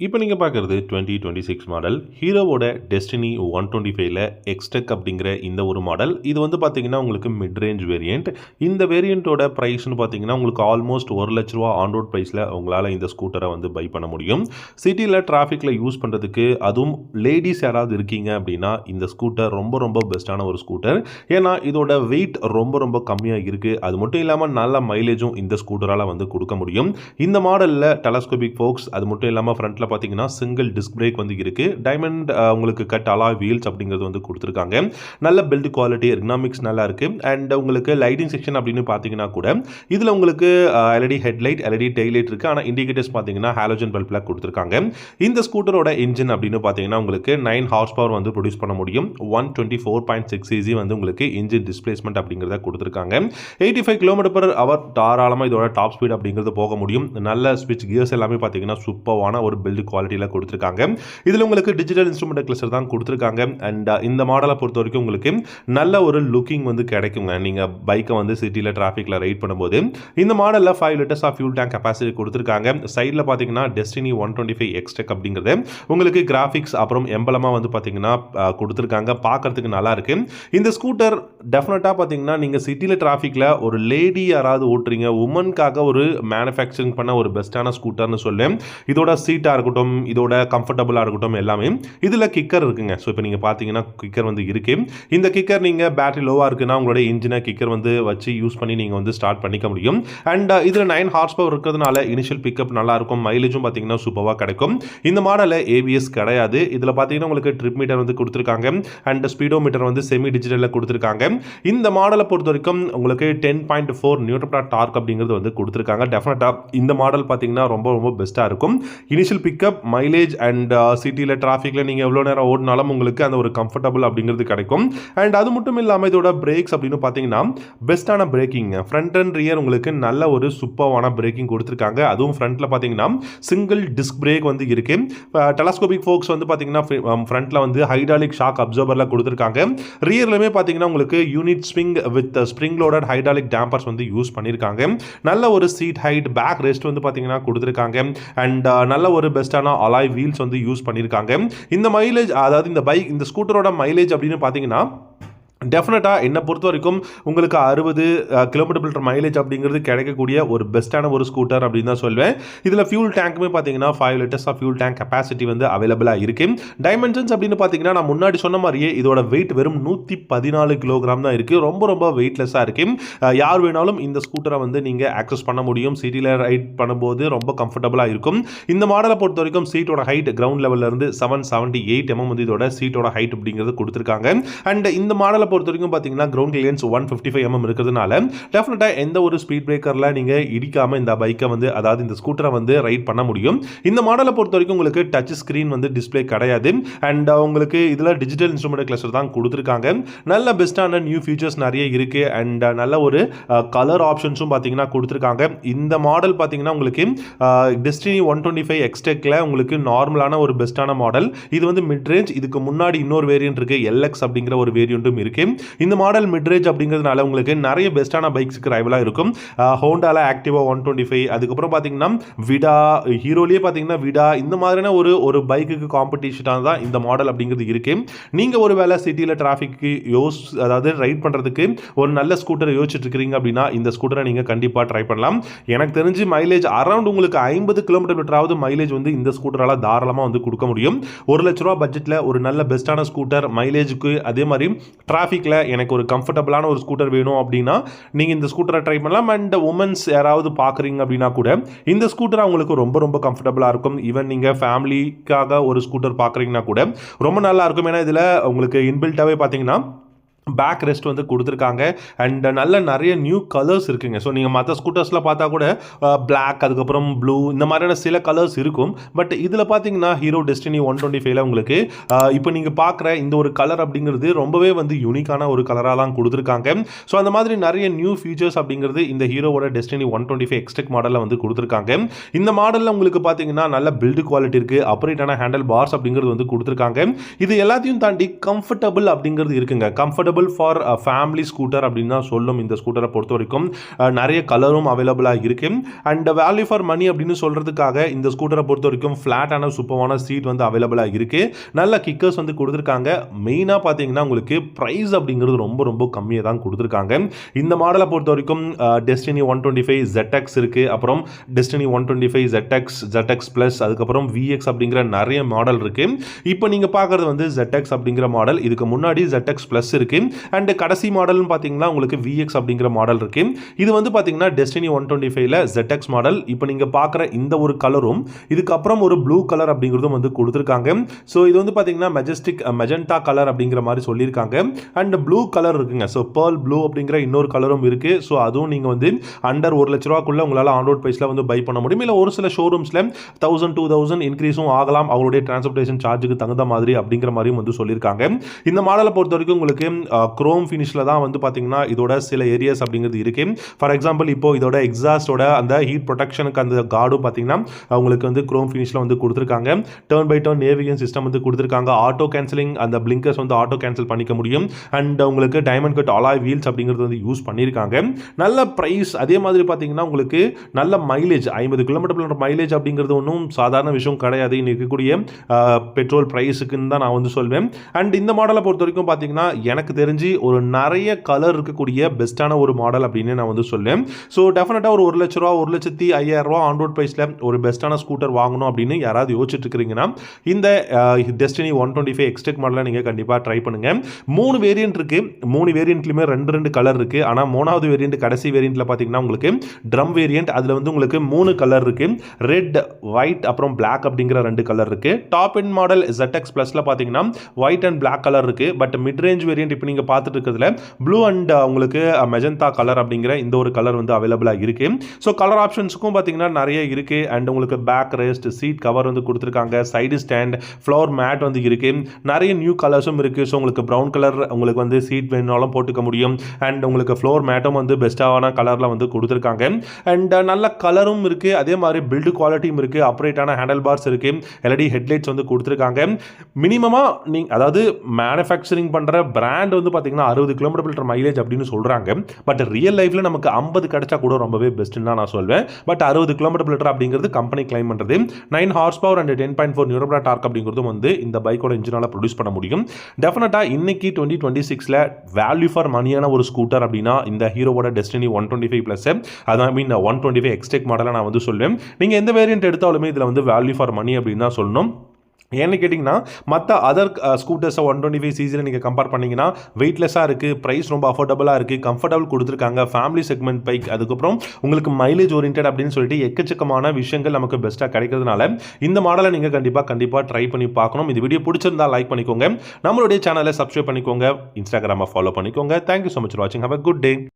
இப்போ நீங்கள் பார்க்குறது 2026 மாடல் ஹீரோவோட டெஸ்டினி 125ல எக்ஸ்டெக் அப்படிங்கிற இந்த ஒரு மாடல். இது வந்து பார்த்தீங்கன்னா உங்களுக்கு மிட் ரேஞ்ச் வேரியண்ட். இந்த வேரியண்ட்டோட ப்ரைஸ்னு பார்த்தீங்கன்னா உங்களுக்கு ஆல்மோஸ்ட் ரூ. 1,00,000 ஆன் ரோட் ப்ரைஸில் உங்களால் இந்த ஸ்கூட்டரை வந்து பை பண்ண முடியும். சிட்டியில் டிராஃபிக்கில் யூஸ் பண்ணுறதுக்கு, அதுவும் லேடிஸ் யாராவது இருக்கீங்க அப்படின்னா இந்த ஸ்கூட்டர் ரொம்ப ரொம்ப பெஸ்ட்டான ஒரு ஸ்கூட்டர். ஏன்னா இதோட வெயிட் ரொம்ப ரொம்ப கம்மியாக இருக்குது. அது மட்டும் இல்லாமல் நல்ல மைலேஜும் இந்த ஸ்கூட்டரால் வந்து கொடுக்க முடியும். இந்த மாடலில் டெலஸ்கோபிக் ஃபோக்ஸ், அது மட்டும் இல்லாமல் ஃப்ரண்ட்டில் பார்த்தீங்கன்னா சிங்கிள் டிஸ்க் பிரேக் வந்து இருக்கு. டைமண்ட் உங்களுக்கு கட் அலாய் வீல்ஸ் அப்படிங்கிறது வந்து கொடுத்துருக்காங்க. நல்ல பில்ட் குவாலிட்டி, எர்கனாமிக்ஸ் நல்லா இருக்கு. அண்ட் உங்களுக்கு லைட்டிங் செக்ஷன் அப்படின்னு பார்த்தீங்கன்னா கூட இதில் உங்களுக்கு எல்இடி ஹெட்லைட், எல்இடி டெய்லைட் இருக்கு. ஆனால் இண்டிகேட்டர்ஸ் பார்த்தீங்கன்னா ஹாலோஜன் பல்ப்ல கொடுத்துருக்காங்க. இந்த ஸ்கூட்டரோட இன்ஜின் அப்படின்னு பார்த்தீங்கன்னா உங்களுக்கு 9 ஹார்ஸ் பவர் வந்து ப்ரொடியூஸ் பண்ண முடியும். 124.6 cc வந்து உங்களுக்கு இன்ஜின் டிஸ்பிளேஸ்மெண்ட் அப்படிங்கிறத கொடுத்துருக்காங்க. 85 km/h தாராளமாக இதோட டாப் ஸ்பீட் அப்படிங்கிறது போக முடியும். நல்ல ஸ்விட்ச் கியர்ஸ் எல்லாமே பார்த்தீங்கன்னா சூப்பரான ஒரு பில்ட் குவாலிட்டியில் கொடுத்துருக்காங்க. இதில் உங்களுக்கு டிஜிட்டல் இன்ஸ்ட்ருமெண்ட் கிளஸ்டர் தான் கொடுத்துருக்காங்க. அண்ட் இந்த மாடலை பொறுத்த வரைக்கும் உங்களுக்கு நல்ல ஒரு லுக்கிங் வந்து கிடைக்குங்க. நீங்கள் பைக்கை வந்து சிட்டியில் டிராஃபிக்கில் ரைட் பண்ணும்போது இந்த மாடலில் 5 litres of fuel tank capacity கொடுத்துருக்காங்க. சைடில் பார்த்தீங்கன்னா டெஸ்டினி 125 எக்ஸ்டெக் அப்படிங்கிறது உங்களுக்கு கிராஃபிக்ஸ் அப்புறம் எம்பலமாக வந்து பார்த்தீங்கன்னா கொடுத்துருக்காங்க. பார்க்கறதுக்கு நல்லா இருக்கு. இந்த ஸ்கூட்டர் டெஃபினட்டாக பார்த்தீங்கன்னா நீங்கள் சிட்டியில் டிராஃபிக்கில் ஒரு லேடி யாராவது ஓட்டுறீங்க, உமனுக்காக ஒரு மேனுஃபேக்சரிங் பண்ண ஒரு பெஸ்ட்டான ஸ்கூட்டர்னு சொல்லி இதோட சீட்டாக இருக்கட்டும், இதோட கம்ஃபர்டபுளாக இருக்கட்டும் எல்லாமே இதில் கிக்கர் இருக்குங்க. ஸோ இப்போ நீங்கள் பார்த்தீங்கன்னா கிக்கர் வந்து இருக்கு. இந்த கிக்கர் நீங்கள் பேட்டரி லோவாக இருக்குன்னா உங்களோட இன்ஜினை கிக்கர் வந்து வச்சு யூஸ் பண்ணி நீங்கள் வந்து ஸ்டார்ட் பண்ணிக்க முடியும். அண்ட் இதில் 9 ஹார்ஸ் பவர் இருக்கிறதுனால இனிஷியல் பிக்கப் நல்லா இருக்கும். மைலேஜும் பார்த்தீங்கன்னா சூப்பராக கிடைக்கும். இந்த மாடலில் ஏபிஎஸ் கிடையாது. இதில் பார்த்தீங்கன்னா உங்களுக்கு ட்ரிப் மீட்டர் வந்து கொடுத்துருக்காங்க. அண்ட் ஸ்பீடோ மீட்டர் வந்து செமி டிஜிட்டலில் கொடுத்துருக்காங்க. இந்த மாடலை பொறுத்த வரைக்கும் உங்களுக்கு 10.4 நியூட்டன் டார்க் அப்படிங்கிறது வந்து கொடுத்துருக்காங்க. டெஃபினட்டாக இந்த மாடல் பார்த்தீங்கன்னா ரொம்ப ரொம்ப பெஸ்ட்டாக இருக்கும். இனிஷியல் பிக்கப், மைலேஜ் அண்ட் சிட்டியில் டிராஃபிக்கில் நீங்கள் எவ்வளோ நேரம் ஓடினாலும் உங்களுக்கு அந்த ஒரு கம்ஃபர்டபுள் அப்படிங்கிறது கிடைக்கும். அண்ட் அது மட்டும் இல்லாமல் இதோட பிரேக்ஸ் அப்படின்னு பார்த்தீங்கன்னா பெஸ்ட்டான பிரேக்கிங். ஃப்ரண்ட் அண்ட் ரியர் உங்களுக்கு நல்ல ஒரு சூப்பரான பிரேக்கிங் கொடுத்துருக்காங்க. அதுவும் ஃப்ரண்ட்டில் பார்த்தீங்கன்னா சிங்கிள் டிஸ்க் பிரேக் வந்து இருக்கு. டெலஸ்கோபிக் ஃபோக்ஸ் வந்து பார்த்தீங்கன்னா ஃப்ரண்ட்டில் வந்து ஹைட்ராலிக் ஷாக் அப்சர்வரில் கொடுத்துருக்காங்க. ரியர்லையுமே பார்த்தீங்கன்னா உங்களுக்கு unit swing with spring loaded hydraulic dampers வந்து யூஸ் பண்ணியிருக்காங்க. நல்ல ஒரு சீட் ஹைட், பேக் ரெஸ்ட் வந்து பார்த்தீங்கன்னா கொடுத்துருக்காங்க. அண்ட் நல்ல ஒரு பெஸ்ட்டான அலாய் வீல்ஸ் வந்து யூஸ் பண்ணியிருக்காங்க. இந்த மைலேஜ், அதாவது இந்த ஸ்கூட்டரோட மைலேஜ் அப்படின்னு பார்த்தீங்கன்னா டெஃபினட்டாக என்னை பொறுத்த வரைக்கும் உங்களுக்கு 60 km/h மைலேஜ் அப்படிங்கிறது கிடைக்கக்கூடிய ஒரு பெஸ்ட்டான ஒரு ஸ்கூட்டர் அப்படின்னு தான் சொல்வேன். இதில் ஃபியூல் டேங்க்குமே பார்த்தீங்கன்னா 5 litres of fuel tank capacity வந்து அவைலபிளாக இருக்குது. டைமென்ஷன்ஸ் அப்படின்னு பார்த்தீங்கன்னா நான் முன்னாடி சொன்ன மாதிரியே இதோட வெயிட் வெறும் 114 கிலோகிராம் தான் இருக்குது. ரொம்ப ரொம்ப வெயிட்லெஸ்ஸாக இருக்குது. யார் வேணாலும் இந்த ஸ்கூட்டரை வந்து நீங்கள் ஆக்சஸ் பண்ண முடியும். சிட்டியில் ரைட் பண்ணும்போது ரொம்ப கம்ஃபர்டபுளாக இருக்கும். இந்த மாடலை பொறுத்த வரைக்கும் சீட்டோட ஹைட் கிரவுண்ட் லெவலில் இருந்து 778 mm வந்து இதோட சீட்டோட ஹைட் அப்படிங்கிறது கொடுத்துருக்காங்க. அண்ட் இந்த மாடலை பொறுத்த வரைக்கும் பார்த்தீங்கன்னா கிரவுண்ட் கிளியரன்ஸ் 155 mm இருக்கிறதுனால டெஃபினட்டா எந்த ஒரு ஸ்பீட் பிரேக்கர்ல நீங்க இடிக்காம இந்த பைக்கை வந்து, அதாவது இந்த ஸ்கூட்டரை வந்து ரைட் பண்ண முடியும். இந்த மாடலை பொறுத்த வரைக்கும் உங்களுக்கு டச் ஸ்கிரீன் வந்து டிஸ்பிளே கிடையாது. அண்ட் உங்களுக்கு இதில் டிஜிட்டல் இன்ஸ்ட்ருமெண்ட் கிளஸ்டர் தான் கொடுத்துருக்காங்க. நல்ல பெஸ்ட்டான நியூ ஃபீச்சர்ஸ் நிறைய இருக்கு. அண்ட் நல்ல ஒரு கலர் ஆப்ஷன்ஸும் பார்த்தீங்கன்னா கொடுத்துருக்காங்க. இந்த மாடல் பார்த்தீங்கன்னா உங்களுக்கு டெஸ்டினி 125 எக்ஸ்டெக்ல உங்களுக்கு நார்மலான ஒரு பெஸ்ட்டான மாடல். இது வந்து மிட் ரேஞ்ச். இதுக்கு முன்னாடி இன்னொரு வேரியன்ட் இருக்கு, எல்எக்ஸ் அப்படிங்கிற ஒரு வேரியண்ட்டும் இருக்கு. இந்த மாடல் மிட் ரேஞ்ச் அப்படிங்கிறதுனால உங்களுக்கு நிறைய பெஸ்ட்டான பைக்ஸ்க்கு ரைவலாக இருக்கும். ஹோண்டால ஆக்டிவா 125, அதுக்கப்புறம் பார்த்தீங்கன்னா விடா, ஹீரோலேயே பார்த்தீங்கன்னா விடா, இந்த மாதிரியான ஒரு பைக்குக்கு காம்படிஷனாக தான் இந்த மாடல் அப்படிங்கிறது இருக்கு. நீங்கள் ஒரு வேளை சிட்டியில் டிராஃபிக்கு அதாவது ரைட் பண்ணுறதுக்கு ஒரு நல்ல ஸ்கூட்டர் யோசிச்சுட்டு இருக்கிறீங்க அப்படின்னா இந்த ஸ்கூட்டரை நீங்கள் கண்டிப்பாக ட்ரை பண்ணலாம். எனக்கு தெரிஞ்சு மைலேஜ் அரௌண்ட் உங்களுக்கு 50 km/h மைலேஜ் வந்து இந்த ஸ்கூட்டரால் தாராளமாக வந்து கொடுக்க முடியும். ₹1,00,000 பட்ஜெட்டில் ஒரு நல்ல பெஸ்ட்டான ஸ்கூட்டர் மைலேஜுக்கு, அதே மாதிரி டிராஃபிக்கில் எனக்கு ஒரு கம்ஃபர்டபுளான ஒரு ஸ்கூட்டர் வேணும் அப்படின்னா நீங்கள் இந்த ஸ்கூட்டரை ட்ரை பண்ணலாம். அண்ட் உமன்ஸ் யாராவது பார்க்குறீங்க அப்படின்னா கூட இந்த ஸ்கூட்டர் அவங்களுக்கு ரொம்ப ரொம்ப கம்ஃபர்டபுளாக இருக்கும். ஈவன் நீங்கள் ஃபேமிலிக்காக ஒரு ஸ்கூட்டர் பார்க்குறீங்கன்னா கூட ரொம்ப நல்லா இருக்கும். ஏன்னா இதில் உங்களுக்கு இன்பில்ட்டாகவே பார்த்தீங்கன்னா பேக் ரெஸ்ட் வந்து கொடுத்துருக்காங்க. அண்ட் நிறைய நியூ கலர்ஸ் இருக்குங்க. ஸோ நீங்கள் மற்ற ஸ்கூட்டர்ஸில் பார்த்தா கூட பிளாக், அதுக்கப்புறம் ப்ளூ, இந்த மாதிரியான சில கலர்ஸ் இருக்கும். பட் இதில் பார்த்தீங்கன்னா ஹீரோ டெஸ்டினி 125ல உங்களுக்கு இப்போ நீங்கள் பார்க்குற இந்த ஒரு கலர் அப்படிங்கிறது ரொம்பவே வந்து யூனிக்கான ஒரு கலராக தான் கொடுத்துருக்காங்க. ஸோ அந்த மாதிரி நிறைய நியூ ஃபீச்சர்ஸ் அப்படிங்கிறது இந்த ஹீரோவோட டெஸ்டினி 125 எக்ஸ்டெக் மாடலில் வந்து கொடுத்துருக்காங்க. இந்த மாடலில் உங்களுக்கு பார்த்தீங்கன்னா நல்ல பில்டு குவாலிட்டி இருக்குது. அப்ரைட்டான ஹேண்டில் பார்ஸ் அப்படிங்கிறது வந்து கொடுத்துருக்காங்க. இது எல்லாத்தையும் தாண்டி கம்ஃபர்டபுள் அப்படிங்கிறது இருக்குங்க. Comfortable suitable for family scooter அப்படின்னு தான் சொல்லும் இந்த ஸ்கூட்டரை பொறுத்த வரைக்கும். நிறைய கலரும் அவைலபிளாக இருக்கு. அண்ட் வேல்யூ ஃபார் மணி அப்படின்னு சொல்றதுக்காக இந்த ஸ்கூட்டரை பொறுத்த வரைக்கும் ஃபிளாட்டான சூப்பரான சீட் வந்து அவைலபிளாக இருக்கு. நல்ல கிக்கர்ஸ் வந்து கொடுத்துருக்காங்க. மெயினாக பார்த்தீங்கன்னா உங்களுக்கு ப்ரைஸ் அப்படிங்கிறது ரொம்ப ரொம்ப கம்மியாக தான் கொடுத்துருக்காங்க. இந்த மாடலை பொறுத்த வரைக்கும் டெஸ்டினி 125 ZX இருக்கு, அப்புறம் டெஸ்டினி 125 ZX, ZX Plus, அதுக்கப்புறம் VX அப்படிங்கிற நிறைய மாடல் இருக்கு. இப்போ நீங்க பார்க்கறது வந்து ZX அப்படிங்கிற மாடல். இதுக்கு முன்னாடி ZX Plus இருக்கு. அண்ட் கடைசி மாடல்னு பார்த்தீங்கன்னா உங்களுக்கு VX அப்படிங்கிற மாடல் இருக்கு. இது வந்து பார்த்தீங்கன்னா டெஸ்டினி 125ல ZX மாடல். இப்போ நீங்க பார்க்குற இந்த ஒரு கலரும் இதுக்கப்புறம் ஒரு ப்ளூ கலர் அப்படிங்கிறதும் வந்து கொடுத்துருக்காங்க. ஸோ இது வந்து பார்த்தீங்கன்னா மெஜெண்டா கலர் அப்படிங்கிற மாதிரி சொல்லியிருக்காங்க. அண்ட் ப்ளூ கலர் இருக்குங்க. ஸோ பேர்ல் ப்ளூ அப்படிங்கிற இன்னொரு கலரும் இருக்கு. ஸோ அதுவும் நீங்கள் வந்து அண்டர் 1 லட்ச ரூபாக்குள்ள உங்களால் ஆன் ரோட் ப்ரைஸில் வந்து பை பண்ண முடியும். இல்லை ஒரு சில ஷோரூம்ஸில் 1000 2000 இன்க்ரீஸும் ஆகலாம் அவங்களுடைய டிரான்ஸ்போர்ட்டேஷன் சார்ஜுக்கு தகுந்த மாதிரி அப்படிங்கிற மாதிரியும் வந்து சொல்லியிருக்காங்க. இந்த மாடலை பொறுத்த வரைக்கும் உங்களுக்கு குரோம் ஃபினிஷில் தான் வந்து பார்த்தீங்கன்னா இதோட சில ஏரியாஸ் அப்படிங்கிறது இருக்கு. ஃபார் எக்ஸாம்பிள் இப்போ இதோட எக்ஸாஸ்டோட அந்த ஹீட் ப்ரொடெக்ஷனுக்கு அந்த கார்டும் பார்த்தீங்கன்னா உங்களுக்கு வந்து குரோம் ஃபினிஷில் வந்து கொடுத்துருக்காங்க. Turn by turn navigation system வந்து கொடுத்துருக்காங்க. ஆட்டோ கேன்சலிங் அந்த பிளிங்கர்ஸ் வந்து ஆட்டோ கேன்சல் பண்ணிக்க முடியும். அண்ட் உங்களுக்கு டைமண்ட் கட் அலாய் வீல்ஸ் அப்படிங்கிறது வந்து யூஸ் பண்ணியிருக்காங்க. நல்ல ப்ரைஸ். அதே மாதிரி பார்த்தீங்கன்னா உங்களுக்கு நல்ல மைலேஜ் 50 கிலோமீட்டர் மைலேஜ் அப்படிங்கிறது ஒன்றும் சாதாரண விஷயம் கிடையாது இன்னைக்கு இருக்கக்கூடிய பெட்ரோல் ப்ரைஸுக்குன்னு தான் நான் வந்து சொல்வேன். அண்ட் இந்த மாடலை பொறுத்த வரைக்கும் பார்த்தீங்கன்னா எனக்கு தெரிஞ்சு ஒரு நிறைய கலர் இருக்கக்கூடிய பெஸ்ட்டான ஒரு மாடல் அப்படின்னு நான் வந்து சொல்லுவேன். ஸோ டெஃபினட்டாக ஒரு 1 லட்ச ரூபா 1,50,000 ரூபா ஆன் ரோட் ப்ரைஸில் ஒரு பெஸ்ட்டான ஸ்கூட்டர் வாங்கணும் அப்படின்னு யாராவது யோசிச்சுட்டு இருக்கிறீங்கன்னா இந்த டெஸ்டினி 125 எக்ஸ்டெக் மாடலை நீங்கள் கண்டிப்பாக ட்ரை பண்ணுங்க. 3 வேரியன்ட் இருக்கு. 3 வேரியன்ட்லையுமே 2 கலர் இருக்கு. ஆனால் 3வது வேரியன்ட் கடைசி வேரியன்ட்ல பார்த்தீங்கன்னா உங்களுக்கு ட்ரம் வேரியன்ட். அதில் வந்து உங்களுக்கு 3 கலர் இருக்கு. ரெட், ஒயிட், அப்புறம் பிளாக் அப்படிங்கிற 2 கலர் இருக்கு. டாப் எண்ட் மாடல் ZX Plusல பார்த்தீங்கன்னா ஒயிட் அண்ட் பிளாக் கலர் இருக்கு. பட் மிட் ரேஞ்ச் வேரியன்ட் இப்போ நீங்கள் பார்த்துட்டு இருக்கிறதுல ப்ளூ அண்ட் உங்களுக்கு மெஜந்தா கலர் அப்படிங்கிற இந்த ஒரு கலர் வந்து அவைலபிளாக இருக்கு. ஸோ கலர் ஆப்ஷன்ஸுக்கும் பார்த்தீங்கன்னா நிறைய இருக்கு. அண்ட் உங்களுக்கு பேக் ரெஸ்ட், சீட் கவர் வந்து கொடுத்துருக்காங்க. சைடு ஸ்டாண்ட், ஃப்ளோர் மேட் வந்து இருக்கு. நிறைய நியூ கலர்ஸும் இருக்கு. ஸோ உங்களுக்கு ப்ரௌன் கலர் உங்களுக்கு வந்து சீட் வேணாலும் போட்டுக்க முடியும். அண்ட் உங்களுக்கு ஃப்ளோர் மேட்டும் வந்து பெஸ்ட்டான கலரில் வந்து கொடுத்துருக்காங்க. அண்ட் நல்ல கலரும் இருக்கு. அதே மாதிரி பில்டு குவாலிட்டியும் இருக்கு. அப்ரேட்டான ஹேண்டில் பார்ஸ் இருக்கு. எல்இடி ஹெட்லைட்ஸ் வந்து கொடுத்துருக்காங்க. மினிமமாக அதாவது மேனுஃபேக்சரிங் பண்ணுற பிராண்ட் வந்து பார்த்தீங்கன்னா 60 கிலோமீட்டர் மைலேஜ் அப்படின்னு சொல்கிறாங்க. பட் ரியல் லைஃப்பில் நமக்கு 50 கிடைச்சா கூட ரொம்பவே பெஸ்ட்டுன்னு தான் நான் சொல்வேன். பட் 60 கிலோமீட்டர் அப்படிங்கிறது கம்பெனி கிளைம் பண்ணுறது. 9 ஹார்ஸ் பவர் அண்ட் 10.4 நியூரோப்ரா டார்க் அப்படிங்கிறதும் வந்து இந்த பைக்கோட இன்ஜினால் ப்ரொடியூஸ் பண்ண முடியும். டெஃபினட்டாக இன்னைக்கு 2026ல வேல்யூ ஃபார் மணியான ஒரு ஸ்கூட்டர் அப்படின்னா இந்த ஹீரோவோட டெஸ்டினி 125 ப்ளஸ் அதான் மீன் 125 எக்ஸ்டெக் மாடலை நான் வந்து சொல்லுவேன். நீங்கள் எந்த வேரியன்ட் எடுத்தாலுமே இதில் வந்து வேல்யூ ஃபார் மணி அப்படின்னு தான் சொல்லணும். ஏன்னு கேட்டிங்கன்னா மற்ற அதர் ஸ்கூட்டர்ஸை 125 சிசியில் நீங்கள் கம்பேர் பண்ணிங்கன்னா வெயிட்லெஸ்ஸாக இருக்குது, ப்ரைஸ் ரொம்ப அஃபோர்டபுளாக இருக்குது, கம்ஃபர்டபுள் கொடுத்துருக்காங்க, ஃபேமிலி செக்மெண்ட் பைக், அதுக்கப்புறம் உங்களுக்கு மைலேஜ் ஓரியன்ட் அப்படின்னு சொல்லிட்டு எக்கச்சக்கமான விஷயங்கள் நமக்கு பெஸ்ட்டாக கிடைக்கிறதுனால இந்த மாடலை நீங்கள் கண்டிப்பாக ட்ரை பண்ணி பார்க்கணும். இந்த வீடியோ பிடிச்சிருந்தா லைக் பண்ணிக்கோங்க, நம்மளுடைய சேனலை சப்ஸ்கிரைப் பண்ணிக்கோங்க, இன்ஸ்டாகிராமை ஃபாலோ பண்ணிக்கோங்க. தேங்க்யூ ஸோ மச் ஃபார் வாட்சிங். Have a good day.